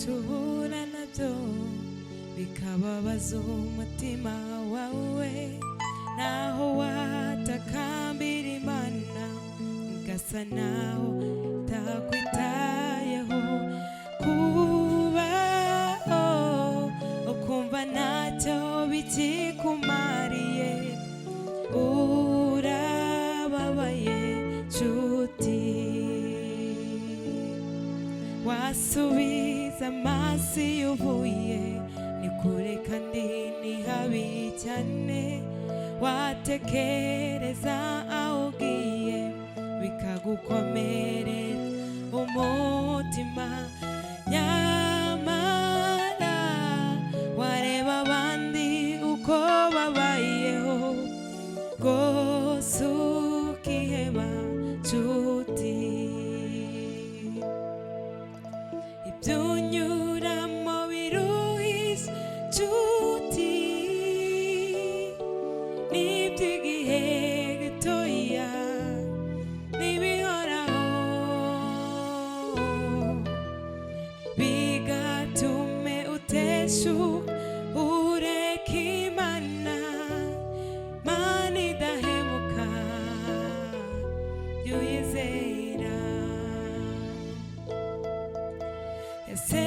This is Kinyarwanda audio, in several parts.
tuhura nabyo bikababaza umutima wawe, naho watakambira Imana ugasa naho itakwitayeho. Kubaho ukumva ntacyo bikikumariye, urababaye nshuti. Wasubiza amaso iyo uvuye ni kure kandi ni habi cyane, watekereza aho ugiye bikagukomerera umutima, nyamara wareba abandi uko babayeho, rwose ukiheba nshuti. Ibyo unyuramo biruhije nshuti, n'iby'igihe gitoya n'ibihoraho, bigatume uteshuka ureka Imana. Imana idahemuka jya uyizera,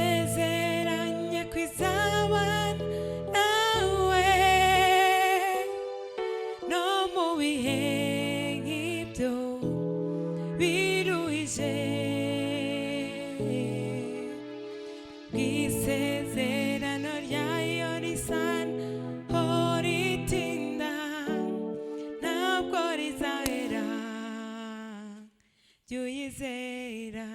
yasezeranye kwizabana nawe no mu bihe nk'ibyo biruhije. Bw'isezerano ryayo risa naho ritinda, ntabwo rizahera jya uyizera.